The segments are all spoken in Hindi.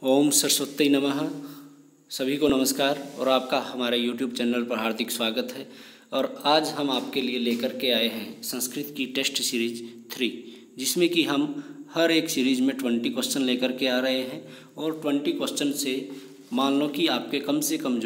ओम सरस्वती नमः। सभी को नमस्कार और आपका हमारे YouTube चैनल पर हार्दिक स्वागत है। और आज हम आपके लिए लेकर के आए हैं संस्कृत की टेस्ट सीरीज 3, जिसमें कि हम हर एक सीरीज़ में 20 क्वेश्चन लेकर के आ रहे हैं। और 20 क्वेश्चन से मान लो कि आपके कम से कम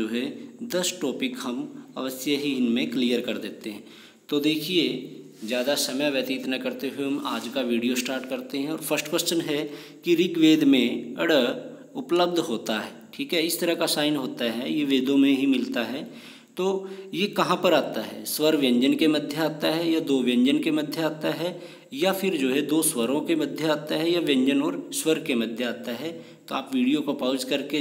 10 टॉपिक हम अवश्य ही इनमें क्लियर कर देते हैं। तो देखिए, ज़्यादा समय व्यतीत न करते हुए हम आज का वीडियो स्टार्ट करते हैं। और फर्स्ट क्वेश्चन है कि ऋग्वेद में अड़ उपलब्ध होता है। ठीक है, इस तरह का साइन होता है, ये वेदों में ही मिलता है। तो ये कहाँ पर आता है? स्वर व्यंजन के मध्य आता है, या दो व्यंजन के मध्य आता है, या फिर दो स्वरों के मध्य आता है, या व्यंजन और स्वर के मध्य आता है। तो आप वीडियो को पॉज करके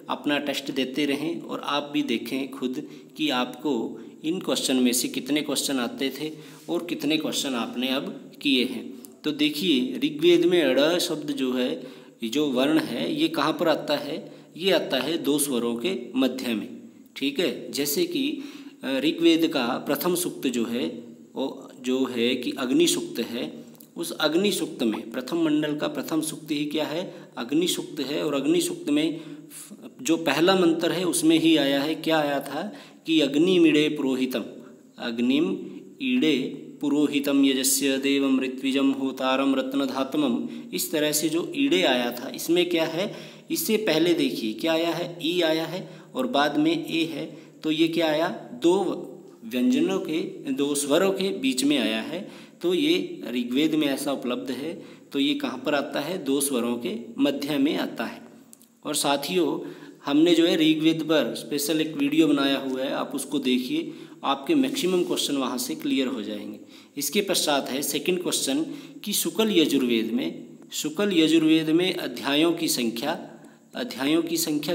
अपना टेस्ट देते रहें और आप भी देखें खुद कि आपको इन क्वेश्चन में से कितने क्वेश्चन आते थे और कितने क्वेश्चन आपने अब किए हैं। तो देखिए, ऋग्वेद में अड़ शब्द जो वर्ण है ये कहाँ पर आता है? ये आता है दो स्वरों के मध्य में। ठीक है, जैसे कि ऋग्वेद का प्रथम सूक्त वो है कि अग्नि सूक्त है। उस अग्नि सूक्त में प्रथम मंडल का प्रथम सूक्त ही क्या है? अग्नि सूक्त है। और अग्नि सूक्त में जो पहला मंत्र है उसमें ही आया है, क्या आया था कि अग्निमीड़े पुरोहितम, अग्निम ईड़े पुरोहितम यजस्य देवम ऋत्विजम होतारम रत्नधातमम। इस तरह से जो ईड़े आया था, इसमें क्या है? इससे पहले देखिए क्या आया है? ई आया है और बाद में ए है। तो ये क्या आया? दो व्यंजनों के, दो स्वरों के बीच में आया है। तो ये ऋग्वेद में ऐसा उपलब्ध है। तो ये कहाँ पर आता है? दो स्वरों के मध्य में आता है। और साथियों, हमने ऋग्वेद पर स्पेशल एक वीडियो बनाया हुआ है, आप उसको देखिए, आपके मैक्सिमम क्वेश्चन वहाँ से क्लियर हो जाएंगे। इसके पश्चात है सेकंड क्वेश्चन कि शुक्ल यजुर्वेद में अध्यायों की संख्या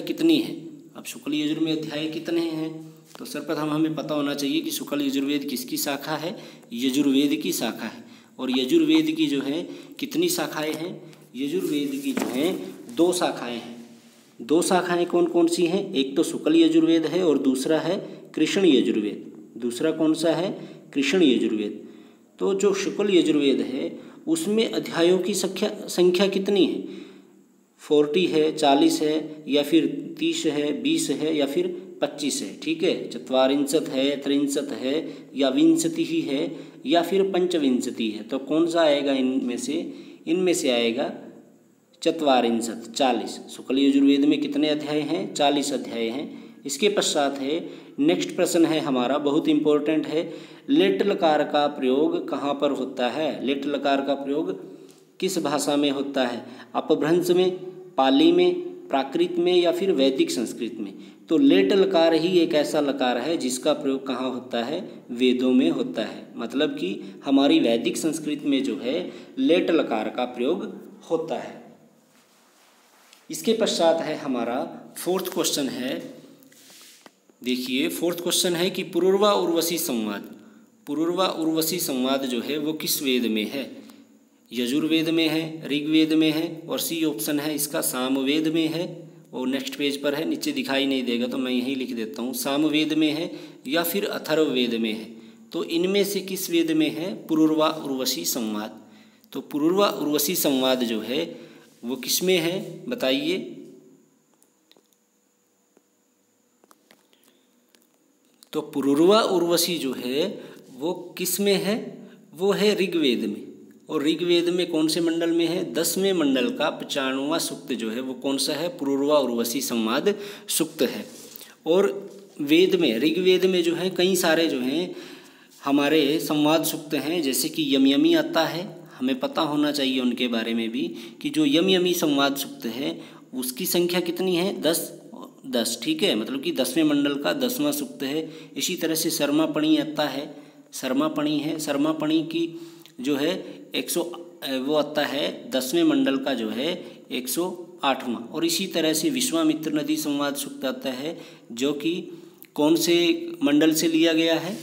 कितनी है? अब शुक्ल यजुर्वेद में अध्याय कितने हैं? तो सर्वप्रथम हमें पता होना चाहिए कि शुक्ल यजुर्वेद किसकी शाखा है? यजुर्वेद की शाखा है। और यजुर्वेद की कितनी शाखाएँ हैं? यजुर्वेद की दो शाखाएँ हैं। दो शाखाएँ कौन कौन सी हैं? एक तो शुक्ल यजुर्वेद है और दूसरा है कृष्ण यजुर्वेद। दूसरा कौन सा है? कृष्ण यजुर्वेद। तो जो शुक्ल यजुर्वेद है उसमें अध्यायों की संख्या कितनी है? 40 है, 40 है, या फिर 30 है, 20 है, या फिर 25 है। ठीक है, 44 है, 63 है, या 20 ही है, या फिर 55 है। तो कौन सा आएगा इनमें से? इनमें से आएगा 40। शुक्ल यजुर्वेद में कितने अध्याय हैं? 40 अध्याय हैं। इसके पश्चात है नेक्स्ट प्रश्न है हमारा, बहुत इंपॉर्टेंट है। लेट लकार का प्रयोग कहाँ पर होता है? लेट लकार का प्रयोग किस भाषा में होता है? अपभ्रंश में, पाली में, प्राकृत में, या फिर वैदिक संस्कृत में? तो लेट लकार ही एक ऐसा लकार है जिसका प्रयोग कहाँ होता है? वेदों में होता है। मतलब कि हमारी वैदिक संस्कृत में लेट लकार का प्रयोग होता है। इसके पश्चात है हमारा फोर्थ क्वेश्चन है। देखिए, फोर्थ क्वेश्चन है कि पुरूर्वा उर्वशी संवाद वो किस वेद में है? यजुर्वेद में है, ऋग्वेद में है, और सी ऑप्शन है इसका सामवेद में है। और नेक्स्ट पेज पर है, नीचे दिखाई नहीं देगा तो मैं यहीं लिख देता हूँ, सामवेद में है या फिर अथर्ववेद में है। तो इनमें से किस वेद में है? पुरूर्वा उर्वशी संवाद। तो पुरूर्वा उर्वशी संवाद वो किस में है बताइए? तो पुरूर्वा उर्वशी वो किस में है? वो है ऋग्वेद में। और ऋग्वेद में कौन से मंडल में है? 10वें मंडल का 95वां सूक्त वो कौन सा है? पुरूर्वा उर्वशी संवाद सूक्त है। और वेद में, ऋग्वेद में कई सारे हमारे संवाद सूक्त हैं, जैसे कि यमयमी आता है। हमें पता होना चाहिए उनके बारे में भी कि जो यमयमी संवाद सूक्त है उसकी संख्या कितनी है? 10। ठीक है, मतलब कि 10वें मंडल का 10वां सूक्त है। इसी तरह से शर्मापणी आता है, शर्मापणी की 100 वो आता है 10वें मंडल का 108वां। और इसी तरह से विश्वामित्र नदी संवाद सूक्त आता है, जो कि कौन से मंडल से लिया गया है?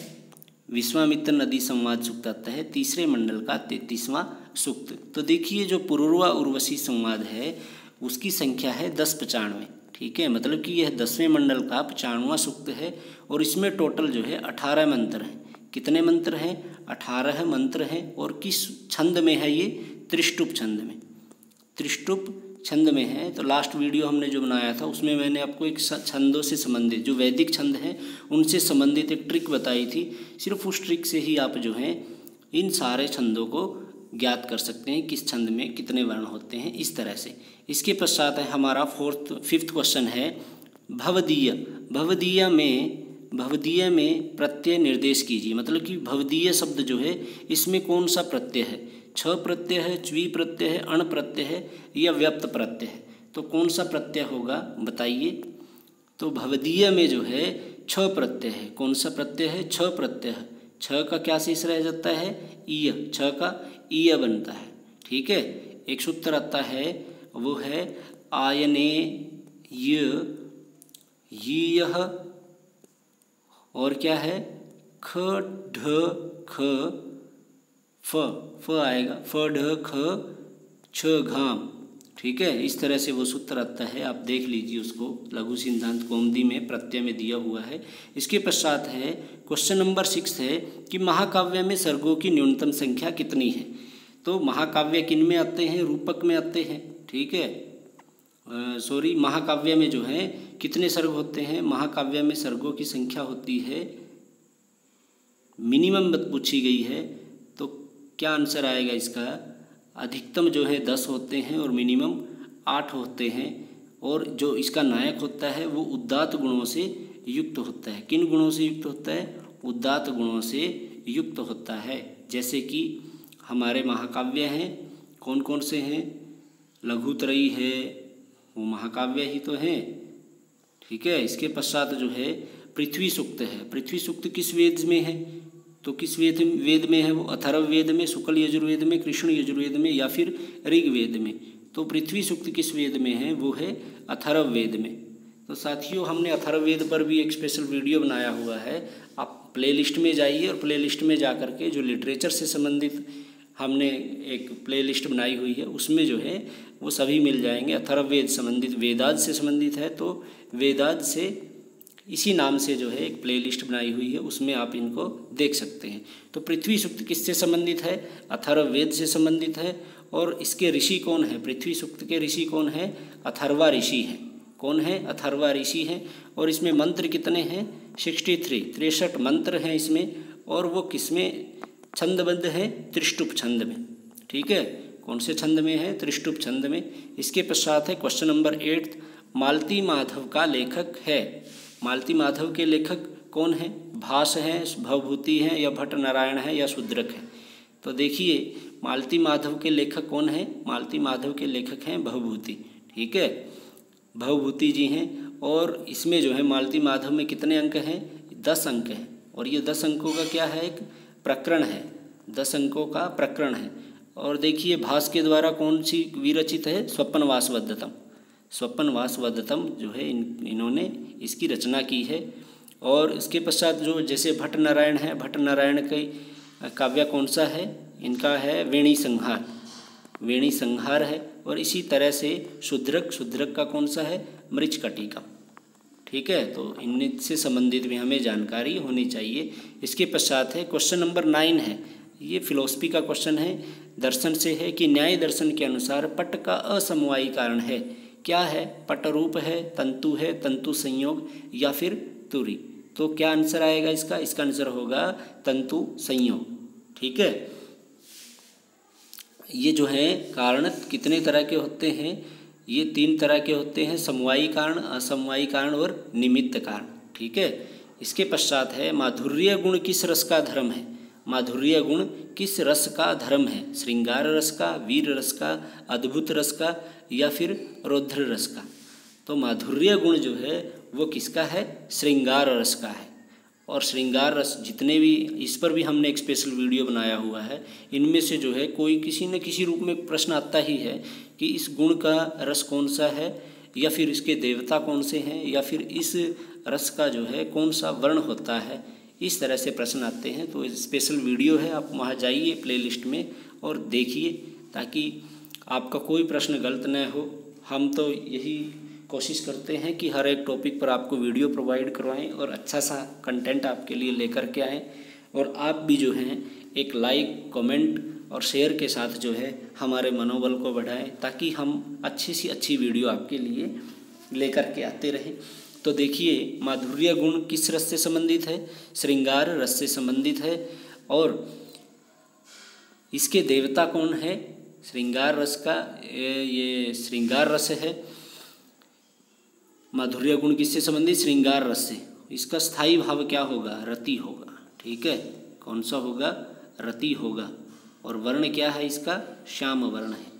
विश्वामित्र नदी संवाद सूक्त आता है 3रे मंडल का 33वां सूक्त। तो देखिए, जो पुरूर्वा उर्वशी संवाद है उसकी संख्या है 1095। ठीक है, मतलब कि यह 10वें मंडल का 95वां सूक्त है। और इसमें टोटल 18 मंत्र हैं। कितने मंत्र हैं? 18 मंत्र हैं। और किस छंद में है ये? त्रिष्टुप छंद में। त्रिष्टुप छंद में है। तो लास्ट वीडियो हमने जो बनाया था उसमें मैंने आपको एक छंदों से संबंधित जो वैदिक छंद हैं उनसे संबंधित एक ट्रिक बताई थी। सिर्फ उस ट्रिक से ही आप जो हैं इन सारे छंदों को ज्ञात कर सकते हैं, किस छंद में कितने वर्ण होते हैं, इस तरह से। इसके पश्चात है हमारा फिफ्थ क्वेश्चन है भवदीय। भवदीय में प्रत्यय निर्देश कीजिए। मतलब कि भवदीय शब्द जो है इसमें कौन सा प्रत्यय है, छ प्रत्यय है, च्वी प्रत्यय है, अण प्रत्यय है या व्यक्त प्रत्यय है। तो कौन सा प्रत्यय होगा बताइए। तो भवदीय में जो है छ प्रत्यय है। कौन सा प्रत्यय है, छ प्रत्यय है। छ का क्या शेष रह जाता है, ईय, छ का ईय बनता है। ठीक है, एक सूत्र आता है वो है आयने यह और क्या है ख ढ ख फ आएगा, फ ढ ख छ घाम। ठीक है, इस तरह से वो सूत्र आता है, आप देख लीजिए उसको, लघु सिद्धांत कौमुदी में प्रत्यय में दिया हुआ है। इसके पश्चात है क्वेश्चन नंबर 6 है कि महाकाव्य में सर्गों की न्यूनतम संख्या कितनी है। तो महाकाव्य किन में आते हैं, रूपक में आते हैं। ठीक है, महाकाव्य में जो है कितने सर्ग होते हैं, महाकाव्य में सर्गों की संख्या होती है, मिनिमम पूछी गई है। तो क्या आंसर आएगा इसका, अधिकतम जो है 10 होते हैं और मिनिमम 8 होते हैं। और जो इसका नायक होता है वो उदात्त गुणों से युक्त होता है। किन गुणों से युक्त होता है, उदात्त गुणों से युक्त होता है। जैसे कि हमारे महाकाव्य हैं, कौन कौन से हैं, लघुत्रयी है, वो महाकाव्य ही तो हैं। ठीक है, इसके पश्चात जो है पृथ्वी सूक्त है। पृथ्वी सूक्त किस वेद में है, तो किस वेद में है वो, अथर्व वेद में, शुक्ल यजुर्वेद में, कृष्ण यजुर्वेद में या फिर ऋग्वेद में। तो पृथ्वी सूक्त किस वेद में है, वो है अथर्व वेद में। तो साथियों हमने अथर्व वेद पर भी एक स्पेशल वीडियो बनाया हुआ है, आप प्लेलिस्ट में जाइए और प्लेलिस्ट में जा कर के जो लिटरेचर से संबंधित हमने एक प्लेलिस्ट बनाई हुई है उसमें जो है वो सभी मिल जाएंगे। अथर्ववेद संबंधित, वेदांत से संबंधित है तो वेदांत से इसी नाम से जो है एक प्लेलिस्ट बनाई हुई है, उसमें आप इनको देख सकते हैं। तो पृथ्वी सूक्त किससे संबंधित है, अथर्ववेद से संबंधित है। और इसके ऋषि कौन है, पृथ्वी सूक्त के ऋषि कौन है, अथर्वा ऋषि हैं। कौन है, अथर्वा ऋषि हैं। और इसमें मंत्र कितने हैं, 63 मंत्र हैं इसमें। और वो किसमें छंदबद्ध है, त्रिष्टुप छंद में। ठीक है, कौन से छंद में है, त्रिष्टुप छंद में। इसके पश्चात है क्वेश्चन नंबर 8, मालती माधव का लेखक है। मालती माधव के लेखक कौन है, भास हैं, भवभूति हैं या भट्ट नारायण है या शूद्रक है। तो देखिए मालती माधव के लेखक कौन है, मालती माधव के लेखक हैं भवभूति। ठीक है, भवभूति जी हैं। और इसमें जो है मालती माधव में कितने अंक हैं, 10 अंक हैं। और ये 10 अंकों का क्या है, एक प्रकरण है, 10 अंकों का प्रकरण है। और देखिए भास के द्वारा कौन सी विरचित है, स्वप्नवासवदत्तम। स्वप्नवासवदत्तम जो है इन्होंने इसकी रचना की है। और इसके पश्चात जो जैसे भट्ट नारायण है, भट्ट नारायण के काव्य कौन सा है, इनका है वेणी संहार, वेणी संहार है। और इसी तरह से शूद्रक का कौन सा है, मृच्छकटिकम। ठीक है, तो इनसे संबंधित भी हमें जानकारी होनी चाहिए। इसके पश्चात है क्वेश्चन नंबर 9 है, ये फिलोसफी का क्वेश्चन है, दर्शन से है कि न्याय दर्शन के अनुसार पट का असमवायी कारण है। क्या है, पट रूप है, तंतु संयोग या फिर तुरी। तो क्या आंसर आएगा इसका, इसका आंसर होगा तंतु संयोग। ठीक है, ये जो है कारण कितने तरह के होते हैं, ये 3 तरह के होते हैं, समवायी कारण, असमवायी कारण और निमित्त कारण। ठीक है, इसके पश्चात है माधुर्य गुण किस रस का धर्म है। माधुर्य गुण किस रस का धर्म है, श्रृंगार रस का, वीर रस का, अद्भुत रस का या फिर रौद्र रस का। तो माधुर्य गुण जो है वो किसका है, श्रृंगार रस का है। और श्रृंगार रस जितने भी, इस पर भी हमने एक स्पेशल वीडियो बनाया हुआ है। इनमें से जो है कोई किसी न किसी रूप में प्रश्न आता ही है कि इस गुण का रस कौन सा है, या फिर इसके देवता कौन से हैं, या फिर इस रस का जो है कौन सा वर्ण होता है। इस तरह से प्रश्न आते हैं। तो स्पेशल वीडियो है, आप वहाँ जाइए प्लेलिस्ट में और देखिए, ताकि आपका कोई प्रश्न गलत न हो। हम तो यही कोशिश करते हैं कि हर एक टॉपिक पर आपको वीडियो प्रोवाइड करवाएं और अच्छा सा कंटेंट आपके लिए लेकर के आएँ। और आप भी जो हैं एक लाइक, कमेंट और शेयर के साथ जो है हमारे मनोबल को बढ़ाएं, ताकि हम अच्छी सी अच्छी वीडियो आपके लिए लेकर के आते रहें। तो देखिए, माधुर्य गुण किस रस से संबंधित है? श्रृंगार रस से संबंधित है। और इसके देवता कौन है? श्रृंगार रस का ये श्रृंगार रस है। माधुर्य गुण किससे संबंधित? श्रृंगार रस से। इसका स्थायी भाव क्या होगा? रति होगा। ठीक है, कौन सा होगा? रति होगा। और वर्ण क्या है इसका? श्याम वर्ण है।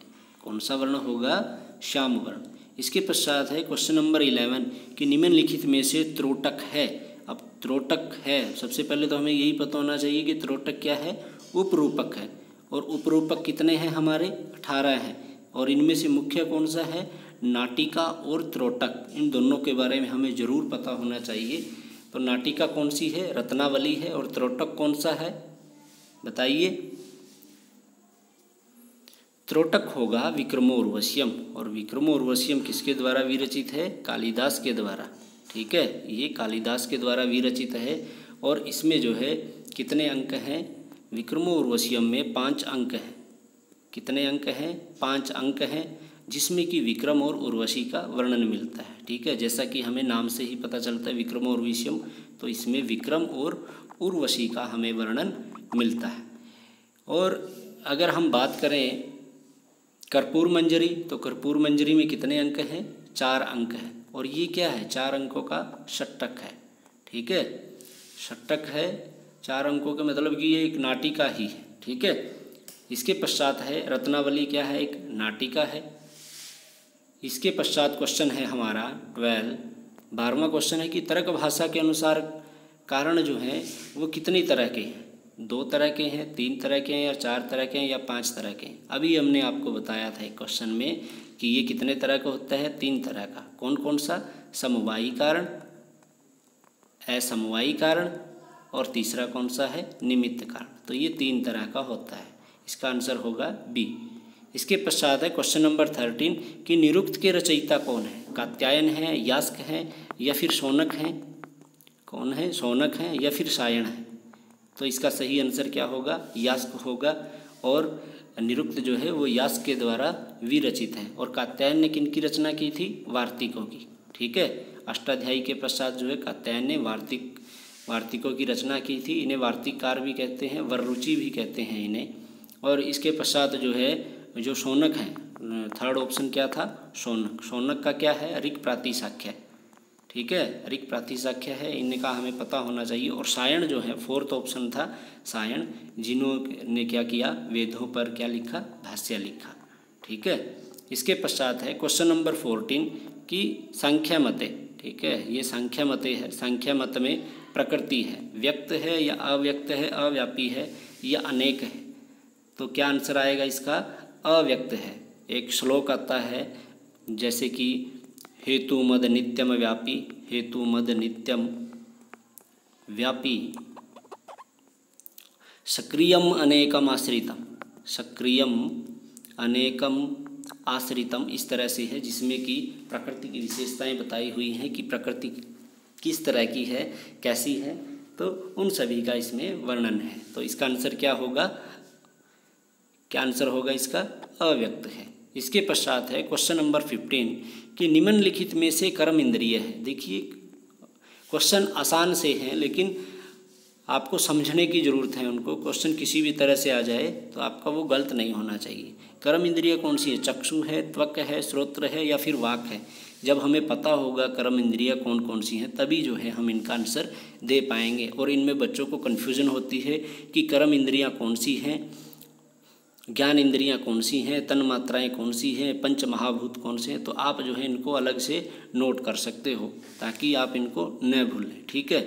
कौन सा वर्ण होगा? श्याम वर्ण। इसके पश्चात है क्वेश्चन नंबर 11 कि निम्नलिखित में से त्रोटक है। अब त्रोटक है, सबसे पहले तो हमें यही पता होना चाहिए कि त्रोटक क्या है? उपरूपक है। और उपरूपक कितने हैं हमारे? 18 हैं। और इनमें से मुख्य कौन सा है? नाटिका और त्रोटक। इन दोनों के बारे में हमें जरूर पता होना चाहिए। तो नाटिका कौन सी है? रत्नावली है। और त्रोटक कौन सा है? बताइए। त्रोटक होगा विक्रमोर्वश्यम। और विक्रमोर्वश्यम किसके द्वारा विरचित है? कालिदास के द्वारा। ठीक है, ये कालिदास के द्वारा विरचित है। और इसमें जो है कितने अंक हैं? विक्रमोर्वश्यम में 5 अंक हैं। कितने अंक हैं? 5 अंक हैं, जिसमें कि विक्रम और उर्वशी का वर्णन मिलता है। ठीक है, जैसा कि हमें नाम से ही पता चलता है विक्रमोर्वश्यम, तो इसमें विक्रम और उर्वशी का हमें वर्णन मिलता है। और अगर हम बात करें कर्पूर मंजरी, तो कर्पूर मंजरी में कितने अंक हैं? 4 अंक हैं। और ये क्या है? 4 अंकों का षट्टक है। ठीक है, षट्टक है 4 अंकों का, मतलब कि ये एक नाटिका ही है। ठीक है, इसके पश्चात है रत्नावली, क्या है? एक नाटिका है। इसके पश्चात क्वेश्चन है हमारा 12वां क्वेश्चन है कि तर्क भाषा के अनुसार कारण जो है वो कितनी तरह के हैं? 2 तरह के हैं, 3 तरह के हैं, या 4 तरह के हैं, या 5 तरह के हैं? अभी हमने आपको बताया था एक क्वेश्चन में कि ये कितने तरह का होता है? 3 तरह का। कौन कौन सा? समवायी कारण, असमवायी कारण, और तीसरा कौन सा है? निमित्त कारण। तो ये 3 तरह का होता है। इसका आंसर होगा बी। इसके पश्चात है क्वेश्चन नंबर 13 कि निरुक्त के रचयिता कौन है? कात्यायन है, यास्क है, या फिर शौनक हैं? कौन है? शौनक हैं या फिर सायण है? तो इसका सही आंसर क्या होगा? यास्क होगा। और निरुक्त जो है वो यास्क के द्वारा विरचित है। और कात्यायन ने किनकी रचना की थी? वार्तिकों की। ठीक है, अष्टाध्यायी के पश्चात जो है कात्यायन ने वार्तिकों की रचना की थी। इन्हें वार्तिककार भी कहते हैं, वररुचि भी कहते हैं इन्हें। और इसके पश्चात जो है जो शौनक हैं, 3rd ऑप्शन क्या था? शौनक। शौनक का क्या है? ऋक् प्रातिशाख्य। ठीक है, ऋक् प्रातिशाख्य है, इनका हमें पता होना चाहिए। और सायण जो है 4th ऑप्शन था, सायण, जिन्होंने क्या किया? वेदों पर क्या लिखा? भाष्य लिखा। ठीक है, इसके पश्चात है क्वेश्चन नंबर 14 कि संख्या मते। ठीक है, ये संख्या मते है। संख्या मत में प्रकृति है, व्यक्त है या अव्यक्त है, अव्यापी है या अनेक है? तो क्या आंसर आएगा इसका? अव्यक्त है। एक श्लोक आता है जैसे कि हेतु मद नित्यम व्यापी, हेतु मद नित्यम व्यापी, सक्रियम अनेकम आश्रितम, सक्रियम अनेकम आश्रितम, इस तरह से है, जिसमें कि प्रकृति की विशेषताएं बताई हुई हैं कि प्रकृति किस तरह की है, कैसी है। तो उन सभी का इसमें वर्णन है। तो इसका आंसर क्या होगा? क्या आंसर होगा इसका? अव्यक्त है। इसके पश्चात है क्वेश्चन नंबर 15 कि निम्नलिखित में से कर्म इंद्रिय है। देखिए, क्वेश्चन आसान से हैं, लेकिन आपको समझने की ज़रूरत है उनको। क्वेश्चन किसी भी तरह से आ जाए तो आपका वो गलत नहीं होना चाहिए। कर्म इंद्रिय कौन सी है? चक्षु है, त्वक है, श्रोत्र है, या फिर वाक है? जब हमें पता होगा कर्म इंद्रियाँ कौन कौन सी हैं, तभी जो है हम इनका आंसर दे पाएंगे। और इनमें बच्चों को कन्फ्यूज़न होती है कि कर्म इंद्रियाँ कौन सी हैं, ज्ञान इंद्रियाँ कौन सी हैं, तन मात्राएँ कौन सी हैं, पंच महाभूत कौन से हैं। तो आप जो है इनको अलग से नोट कर सकते हो ताकि आप इनको न भूलें। ठीक है,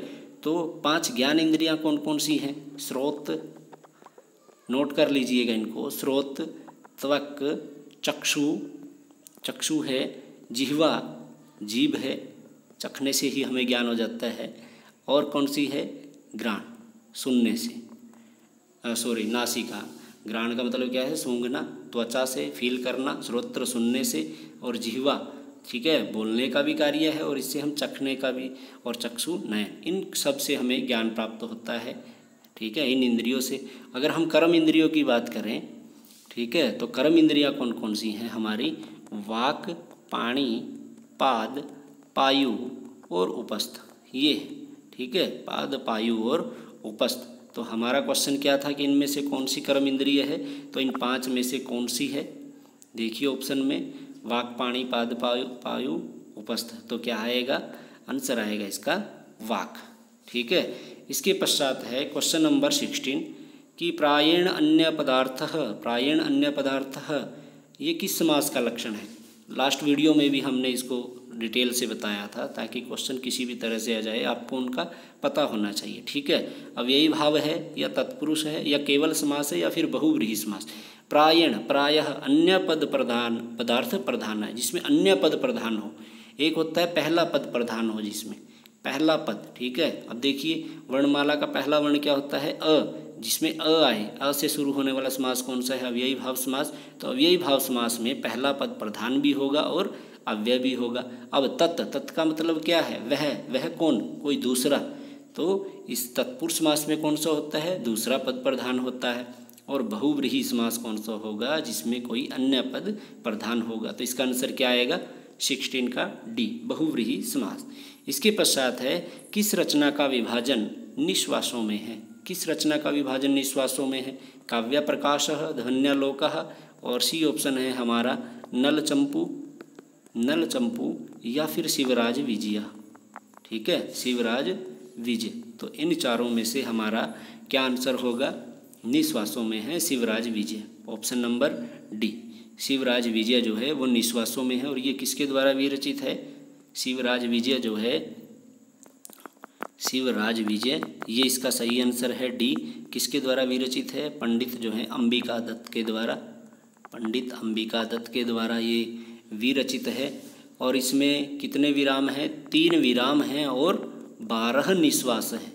तो 5 ज्ञान इंद्रियाँ कौन कौन सी हैं? स्रोत, नोट कर लीजिएगा इनको। स्रोत, त्वक, चक्षु, चक्षु है, जिह्वा, जीभ है, चखने से ही हमें ज्ञान हो जाता है। और कौन सी है? घ्राण, सुनने से, नासिका। घ्राण का मतलब क्या है? सूंघना, त्वचा से फील करना, श्रोत्र सुनने से, और जिह्वा, ठीक है, बोलने का भी कार्य है, और इससे हम चखने का भी, और चक्षु नयन, इन सब से हमें ज्ञान प्राप्त होता है। ठीक है, इन इंद्रियों से। अगर हम कर्म इंद्रियों की बात करें, ठीक है, तो कर्म इंद्रियां कौन कौन सी हैं हमारी? वाक, पाणी, पाद, पायु और उपस्थ, ये, ठीक है, पाद, पायु और उपस्थ। तो हमारा क्वेश्चन क्या था कि इनमें से कौन सी कर्म इंद्रिय है? तो इन 5 में से कौन सी है? देखिए ऑप्शन में वाक, पाणी, पाद, पायु, उपस्थ। तो क्या आएगा? आंसर आएगा इसका वाक। ठीक है, इसके पश्चात है क्वेश्चन नंबर 16 कि प्रायेण अन्य पदार्थः, प्रायेण अन्य पदार्थः, ये किस समास का लक्षण है? लास्ट वीडियो में भी हमने इसको डिटेल से बताया था, ताकि क्वेश्चन किसी भी तरह से आ जाए आपको उनका पता होना चाहिए। ठीक है, अव्ययी भाव है या तत्पुरुष है या केवल समास है या फिर बहुव्रीहि समास? प्रायेण, प्रायः अन्य पद प्रधान, पदार्थ प्रधान है जिसमें अन्य पद प्रधान हो। एक होता है पहला पद प्रधान हो, जिसमें पहला पद, ठीक है। अब देखिए वर्णमाला का पहला वर्ण क्या होता है? अ, जिसमें अ आए, अ से शुरू होने वाला समास कौन सा है? अव्ययी भाव समास। तो अव्ययी भाव समास में पहला पद प्रधान भी होगा और अव्यय भी होगा। अब तत्, तत् का मतलब क्या है? वह कौन? कोई दूसरा। तो इस तत्पुरुष समास में कौन सा होता है? दूसरा पद प्रधान होता है। और बहुव्रीहि समास कौन सा होगा? जिसमें कोई अन्य पद प्रधान होगा। तो इसका आंसर क्या आएगा? 16 का डी, बहुव्रीहि समास। इसके पश्चात है किस रचना का विभाजन निश्वासों में है? किस रचना का विभाजन निश्वासों में है? काव्य प्रकाशः, ध्वन्यालोकः, और सी ऑप्शन है हमारा नल चंपू, नल चंपू या फिर शिवराज विजय। ठीक है, शिवराज विजय। तो इन चारों में से हमारा क्या आंसर होगा? निश्वासों में है शिवराज विजय, ऑप्शन नंबर डी। शिवराज विजय जो है वो निश्वासों में है। और ये किसके द्वारा विरचित है? शिवराज विजय जो है, शिवराज विजय, ये इसका सही आंसर है डी। किसके द्वारा विरचित है? पंडित जो है अंबिका दत्त के द्वारा, पंडित अंबिका दत्त के द्वारा ये विरचित है। और इसमें कितने विराम हैं? 3 विराम हैं और 12 निश्वास हैं।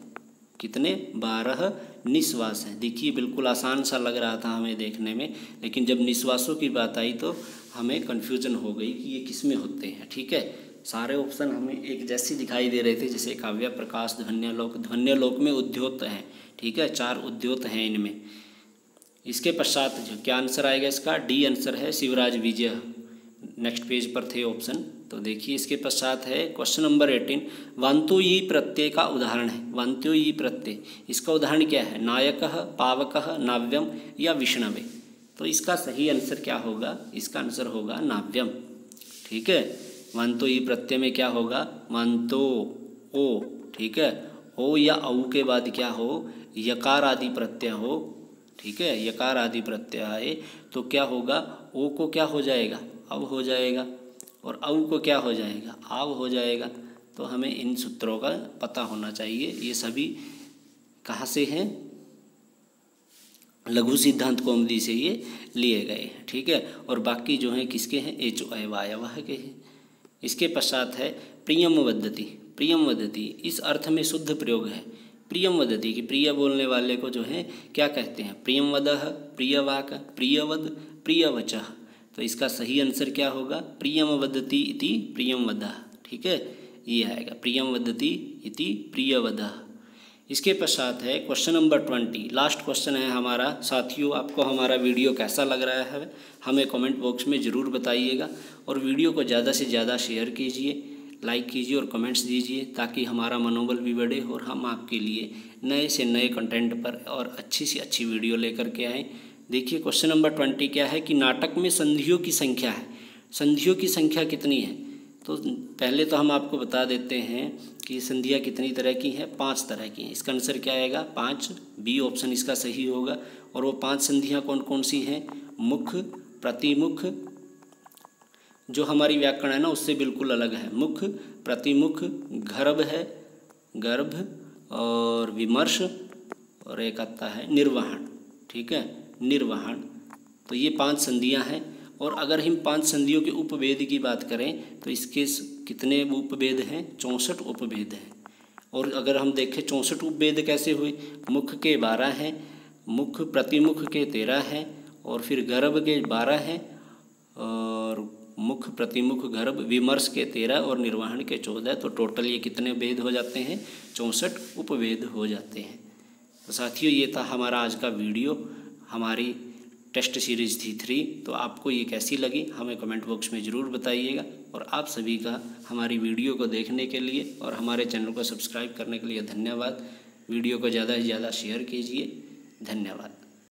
कितने? 12 निश्वास हैं। देखिए बिल्कुल आसान सा लग रहा था हमें देखने में, लेकिन जब निश्वासों की बात आई तो हमें कन्फ्यूजन हो गई कि ये किस में होते हैं। ठीक है, सारे ऑप्शन हमें एक जैसे दिखाई दे रहे थे, जैसे काव्य प्रकाश, ध्वन्यालोक। ध्वन्यालोक में उद्योत हैं, ठीक है, 4 उद्योत हैं इनमें। इसके पश्चात जो क्या आंसर आएगा इसका? डी आंसर है शिवराज विजय। नेक्स्ट पेज पर थे ऑप्शन। तो देखिए इसके पश्चात है क्वेश्चन नंबर 18, वान्तोयी प्रत्यय का उदाहरण है। वान्तोयी प्रत्यय, इसका उदाहरण क्या है? नायकः, पावकः, नाव्यम या विष्णवे। तो इसका सही आंसर क्या होगा? इसका आंसर होगा नाव्यम। ठीक है, वान्तोयी प्रत्यय में क्या होगा? वान्तो, ओ, ठीक है, ओ या औ के बाद क्या हो? यकार आदि प्रत्यय हो। ठीक है, यकार आदि प्रत्यय आए तो क्या होगा? ओ को क्या हो जाएगा? अब हो जाएगा। और औ को क्या हो जाएगा? आव हो जाएगा। तो हमें इन सूत्रों का पता होना चाहिए। ये सभी कहाँ से हैं? लघु सिद्धांत कौमुदी से ये लिए गए हैं। ठीक है, और बाकी जो हैं किसके हैं? एचो अयवायवः के हैं। इसके पश्चात है प्रियम वदति। प्रियम वदति इस अर्थ में शुद्ध प्रयोग है। प्रियम वदति कि प्रिय बोलने वाले को जो है क्या कहते हैं? प्रियम वदः, प्रियवाक, प्रियवद, प्रियवचः। तो इसका सही आंसर क्या होगा? प्रियम वदति इति प्रियम वदः। ठीक है, ये आएगा प्रियम वदति इति प्रियवदः। इसके पश्चात है क्वेश्चन नंबर 20, लास्ट क्वेश्चन है हमारा। साथियों, आपको हमारा वीडियो कैसा लग रहा है हमें कमेंट बॉक्स में ज़रूर बताइएगा। और वीडियो को ज़्यादा से ज़्यादा शेयर कीजिए, लाइक कीजिए और कमेंट्स दीजिए, ताकि हमारा मनोबल भी बढ़े और हम आपके लिए नए से नए कंटेंट पर और अच्छी से अच्छी वीडियो लेकर के आएँ। देखिए क्वेश्चन नंबर 20 क्या है कि नाटक में संधियों की संख्या है। संधियों की संख्या कितनी है? तो पहले तो हम आपको बता देते हैं कि संधियाँ कितनी तरह की हैं? 5 तरह की हैं। इसका आंसर क्या आएगा? 5, बी ऑप्शन इसका सही होगा। और वो 5 संधियाँ कौन कौन सी हैं? मुख, प्रतिमुख, जो हमारी व्याकरण है ना उससे बिल्कुल अलग है। मुख, प्रतिमुख, गर्भ है, गर्भ, और विमर्श, और एक आता है निर्वहन। ठीक है, निर्वहन। तो ये 5 संधियाँ हैं। और अगर हम 5 संधियों के उपभेद की बात करें तो इसके कितने उपभेद हैं? 64 उपभेद हैं। और अगर हम देखें 64 उपभेद कैसे हुए? मुख के 12 हैं, मुख प्रतिमुख के 13 हैं, और फिर गर्भ के 12 हैं, और मुख प्रतिमुख गर्भ विमर्श के 13 और निर्वहन के 14। तो टोटल ये कितने भेद हो जाते हैं? 64 उपभेद हो जाते हैं। तो साथियों, ये था हमारा आज का वीडियो, हमारी टेस्ट सीरीज़ थी 3। तो आपको ये कैसी लगी हमें कमेंट बॉक्स में ज़रूर बताइएगा। और आप सभी का हमारी वीडियो को देखने के लिए और हमारे चैनल को सब्सक्राइब करने के लिए धन्यवाद। वीडियो को ज़्यादा से ज़्यादा शेयर कीजिए। धन्यवाद।